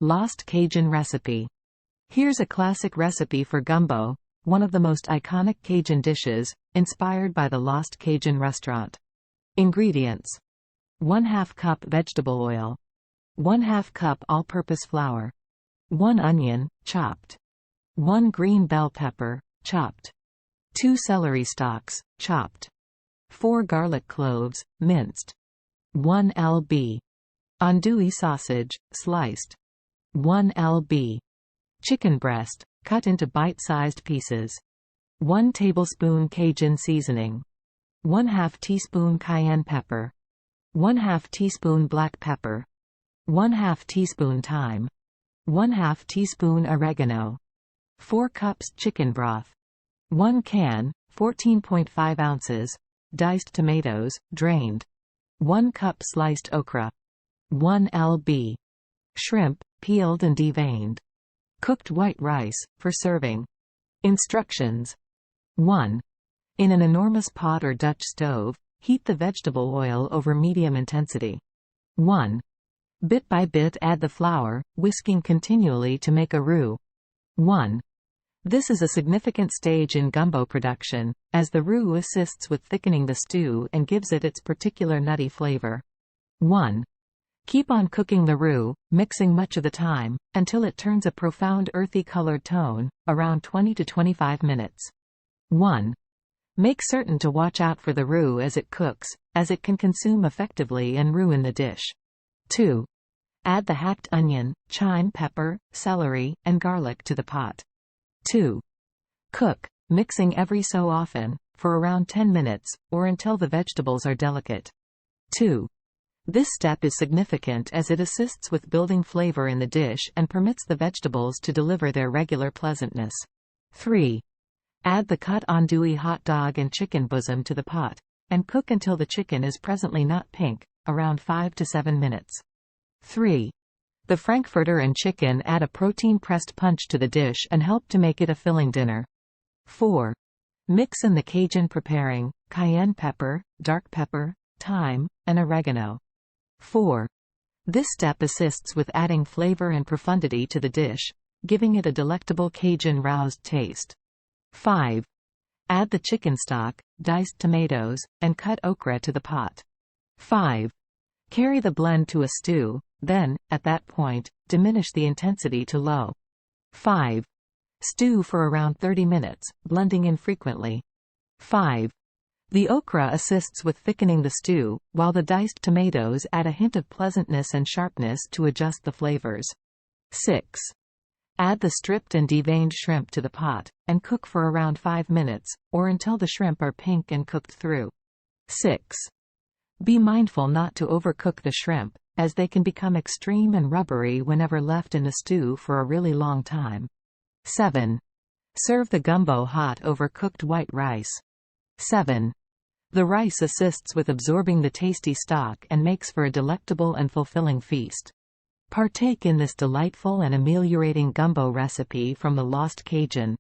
Lost Cajun recipe. Here's a classic recipe for gumbo, one of the most iconic Cajun dishes, inspired by the Lost Cajun restaurant. Ingredients: 1/2 cup vegetable oil, 1/2 cup all-purpose flour, 1 onion, chopped, 1 green bell pepper, chopped, 2 celery stalks, chopped, 4 garlic cloves, minced, 1 lb. andouille sausage, sliced, 1 lb. chicken breast, cut into bite-sized pieces, 1 tablespoon Cajun seasoning, 1/2 teaspoon cayenne pepper, 1/2 teaspoon black pepper, 1/2 teaspoon thyme, 1/2 teaspoon oregano, 4 cups chicken broth, 1 can, 14.5 ounces, diced tomatoes, drained, 1 cup sliced okra, 1 lb. shrimp, peeled and deveined. Cooked white rice, for serving. Instructions. 1. In an enormous pot or Dutch stove, heat the vegetable oil over medium intensity. 1. Bit by bit add the flour, whisking continually to make a roux. 1. This is a significant stage in gumbo production, as the roux assists with thickening the stew and gives it its particular nutty flavor. 1. Keep on cooking the roux, mixing much of the time, until it turns a profound earthy colored tone, around 20 to 25 minutes. 1. Make certain to watch out for the roux as it cooks, as it can consume effectively and ruin the dish. 2. Add the hacked onion, cayenne pepper, celery, and garlic to the pot. 2. Cook, mixing every so often, for around 10 minutes, or until the vegetables are delicate. 2. This step is significant as it assists with building flavor in the dish and permits the vegetables to deliver their regular pleasantness. 3. Add the cut andouille hot dog and chicken bosom to the pot, and cook until the chicken is presently not pink, around 5 to 7 minutes. 3. The frankfurter and chicken add a protein-pressed punch to the dish and help to make it a filling dinner. 4. Mix in the Cajun preparing, cayenne pepper, dark pepper, thyme, and oregano. 4. This step assists with adding flavor and profundity to the dish, giving it a delectable Cajun roused taste. 5. Add the chicken stock, diced tomatoes, and cut okra to the pot. 5. Carry the blend to a stew, then, at that point, diminish the intensity to low. 5. Stew for around 30 minutes, blending infrequently. 5. The okra assists with thickening the stew, while the diced tomatoes add a hint of pleasantness and sharpness to adjust the flavors. 6. Add the stripped and deveined shrimp to the pot, and cook for around 5 minutes, or until the shrimp are pink and cooked through. 6. Be mindful not to overcook the shrimp, as they can become extreme and rubbery whenever left in the stew for a really long time. 7. Serve the gumbo hot over cooked white rice. 7. The rice assists with absorbing the tasty stock and makes for a delectable and fulfilling feast. Partake in this delightful and ameliorating gumbo recipe from the Lost Cajun.